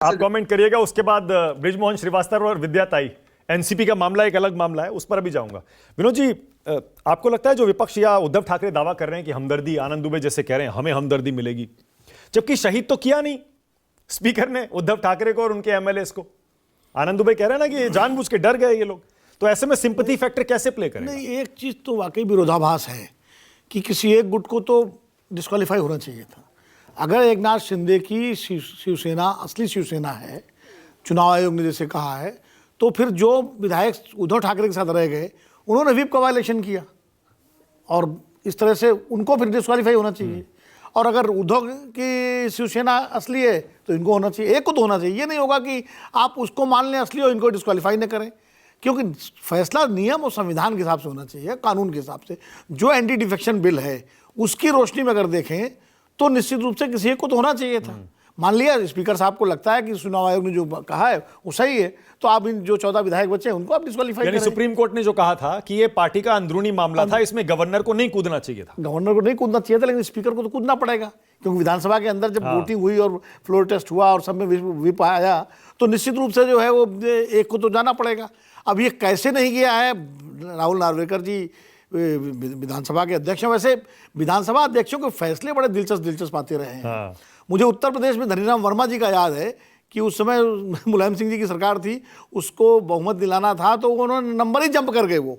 आप कमेंट करिएगा। उसके बाद बृजमोहन श्रीवास्तव और विद्या ताई, एनसीपी का मामला एक अलग मामला है, उस पर भी जाऊंगा। विनोद जी, आपको लगता है जो विपक्ष या उद्धव ठाकरे दावा कर रहे हैं कि हमदर्दी, आनंद दुबे जैसे कह रहे हैं हमें हमदर्दी मिलेगी, जबकि शहीद तो किया नहीं स्पीकर ने उद्धव ठाकरे को और उनके एमएलएस को। आनंद दुबे कह रहे हैं ना कि जानबूझ के डर गए ये लोग, तो ऐसे में सिंपैथी फैक्टर कैसे प्ले करें? नहीं, एक चीज तो वाकई विरोधाभास है कि किसी एक गुट को तो डिस्क्वालीफाई होना चाहिए था। अगर एकनाथ शिंदे की शिवसेना असली शिवसेना है, चुनाव आयोग ने जैसे कहा है, तो फिर जो विधायक उद्धव ठाकरे के साथ रह गए उन्होंने व्हिप का वायलेशन किया और इस तरह से उनको फिर डिस्क्वालीफाई होना चाहिए। और अगर उद्धव की शिवसेना असली है तो इनको होना चाहिए, एक को तो होना चाहिए। ये नहीं होगा कि आप उसको मान लें असली और इनको डिस्क्वालीफाई न करें, क्योंकि फैसला नियम और संविधान के हिसाब से होना चाहिए, कानून के हिसाब से। जो एंटी डिफेक्शन बिल है उसकी रोशनी में अगर देखें तो निश्चित रूप से किसी एक को तो होना चाहिए था। मान लिया स्पीकर साहब को लगता है कि चुनाव आयोग ने जो कहा है वो सही है, तो आप इन जो 14 विधायक बचे हैं उनको आप डिस्क्वालीफाई करें। सुप्रीम कोर्ट ने जो कहा था कि ये पार्टी का अंदरूनी मामला था, इसमें गवर्नर को नहीं कूदना चाहिए था। गवर्नर को नहीं कूदना चाहिए था, लेकिन स्पीकर को तो कूदना पड़ेगा, क्योंकि विधानसभा के अंदर जब वोटिंग हुई और फ्लोर टेस्ट हुआ और सब में व्हिप आया तो निश्चित रूप से जो है वो एक को तो जाना पड़ेगा। अब ये कैसे नहीं गया है, राहुल नार्वेकर जी विधानसभा के अध्यक्ष हैं। वैसे विधानसभा अध्यक्षों के फैसले बड़े दिलचस्प आते रहे हैं। मुझे उत्तर प्रदेश में धनीराम वर्मा जी का याद है कि उस समय मुलायम सिंह जी की सरकार थी, उसको बहुमत दिलाना था तो उन्होंने नंबर ही जंप कर गए। वो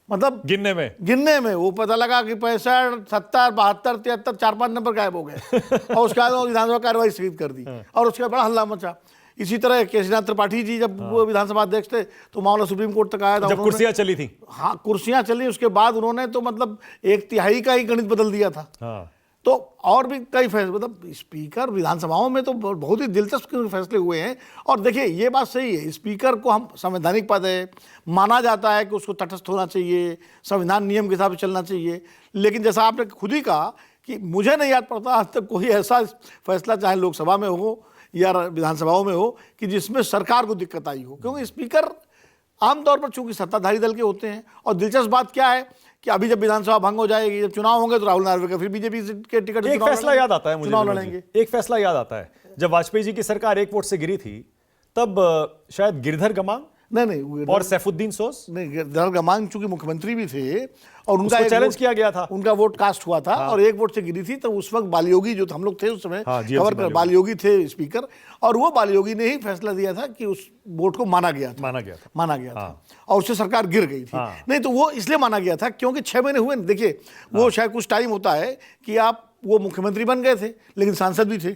मतलब गिनने में वो पता लगा कि 65, 70, 72, 73, 4-5 नंबर गायब हो गए और उसके बाद विधानसभा कार्रवाई स्थगित कर दी और उसके बाद बड़ा हल्ला मचा। इसी तरह केशरीनाथ त्रिपाठी जी जब वो विधानसभा अध्यक्ष थे तो मामला सुप्रीम कोर्ट तक आया था, जब कुर्सियां चली थी। हाँ, कुर्सियां चली, उसके बाद उन्होंने तो मतलब 1/3 का ही गणित बदल दिया था। तो और भी कई फैसले, मतलब स्पीकर विधानसभाओं में तो बहुत ही दिलचस्प फैसले हुए हैं। और देखिए ये बात सही है, स्पीकर को हम संवैधानिक पद है, माना जाता है कि उसको तटस्थ होना चाहिए, संविधान नियम के हिसाब से चलना चाहिए। लेकिन जैसा आपने खुद ही कहा कि मुझे नहीं याद पड़ता आज तक कोई ऐसा फैसला, चाहे लोकसभा में हो या विधानसभाओं में हो, कि जिसमें सरकार को दिक्कत आई हो, क्योंकि स्पीकर आमतौर पर चूंकि सत्ताधारी दल के होते हैं। और दिलचस्प बात क्या है कि अभी जब विधानसभा भंग हो जाएगी, जब चुनाव होंगे तो राहुल नार्वेकर फिर बीजेपी के टिकट एक फैसला याद आता है मुझे, चुनाव लड़ेंगे। एक फैसला याद आता है, जब वाजपेयी जी की सरकार 1 वोट से गिरी थी तब शायद गिरधर गमांग नहीं और सैफुद्दीन सोस, नहीं, गिरधर गमांग चूंकि मुख्यमंत्री भी थे और उनका चैलेंज किया गया था, उनका वोट कास्ट हुआ था और 1 वोट से गिरी थी। तो उस वक्त बालयोगी जो हम लोग थे उस समय कवर कर, बालयोगी थे स्पीकर, और वो बालयोगी ने ही फैसला दिया था कि उस वोट को माना गया था और उससे सरकार गिर गई थी। नहीं तो वो इसलिए माना गया था क्योंकि 6 महीने हुए। देखिए वो शायद कुछ टाइम होता है कि आप, वो मुख्यमंत्री बन गए थे लेकिन सांसद भी थे,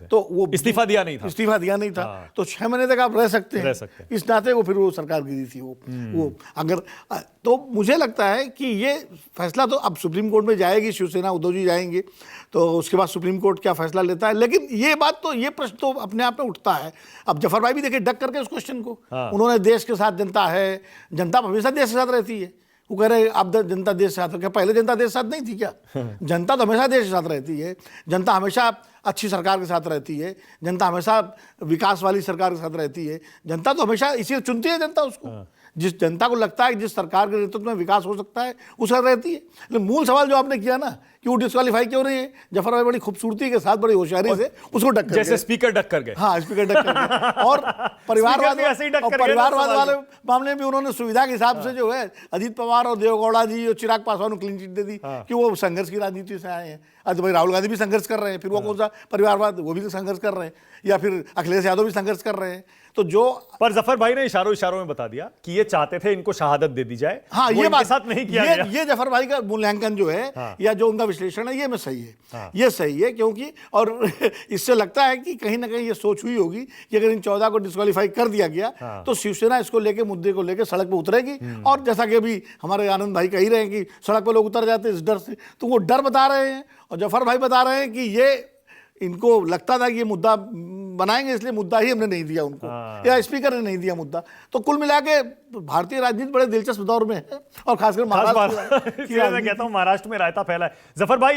तो वो इस्तीफा दिया नहीं था, तो 6 महीने तक आप रह सकते हैं। इस नाते वो फिर वो सरकार गिरी थी वो अगर, तो मुझे लगता है कि ये फैसला तो अब सुप्रीम कोर्ट में जाएगी, शिवसेना उद्धव जी जाएंगे, तो उसके बाद सुप्रीम कोर्ट क्या फैसला लेता है। लेकिन ये बात तो, ये प्रश्न तो अपने आप में उठता है। अब जफर भाई भी देखिए डक करके उस क्वेश्चन को, उन्होंने देश के साथ जनता है, जनता हमेशा देश के साथ रहती है। वो कह रहे अब जनता देश के साथ, क्या पहले जनता देश के साथ नहीं थी क्या? जनता तो हमेशा देश के साथ रहती है, जनता हमेशा अच्छी सरकार के साथ रहती है, जनता हमेशा विकास वाली सरकार के साथ रहती है। जनता तो हमेशा इसीलिए चुनती है जनता उसको, जिस जनता को लगता है कि जिस सरकार के नेतृत्व में विकास हो सकता है उसका रहती है। लेकिन मूल सवाल जो आपने किया ना कि वो डिस्क्वालीफाई क्यों नहीं है, जफर भाई बड़ी खूबसूरती के साथ, बड़ी होशियारी से उसको डक कर, जैसे स्पीकर डक कर गए। हाँ, स्पीकर डक कर गए। और परिवारवाद वाले मामले में उन्होंने सुविधा के हिसाब से जो है अजीत पवार और देवेगौड़ा जी और चिराग पासवान को क्लीन चिट दे दी कि वो संघर्ष की राजनीति से आए हैं। आज भाई राहुल गांधी भी संघर्ष कर रहे हैं, फिर वो कौन सा परिवारवाद, वो भी संघर्ष कर रहे हैं, या फिर अखिलेश यादव भी संघर्ष कर रहे हैं। तो जो पर जफर भाई ने इशारों में बता दिया कि ये चाहते थे इनको शहादत दे दी जाए। हाँ, ये बात साथ नहीं किया गया। ये जफर भाई का मूल्यांकन जो है या जो उनका विश्लेषण है ये में सही है। ये सही है क्योंकि, और इससे लगता है कि कहीं ना कहीं ये सोच हुई होगी कि अगर इन 14 को डिस्क्वालीफाई कर दिया गया तो शिवसेना इसको लेके, मुद्दे को लेकर सड़क पर उतरेगी। और जैसा कि अभी हमारे आनंद भाई कह ही रहे हैं कि सड़क पर लोग उतर जाते हैं इस डर से, तो वो डर बता रहे हैं और जफर भाई बता रहे हैं कि ये इनको लगता था कि ये मुद्दा बनाएंगे, इसलिए मुद्दा ही हमने नहीं दिया उनको, या स्पीकर ने नहीं दिया मुद्दा। तो कुल मिला के भारतीय राजनीति बड़े दिलचस्प दौर में है, और खासकर महाराष्ट्र मैं कहता हूं महाराष्ट्र में रायता फैला है। जफर भाई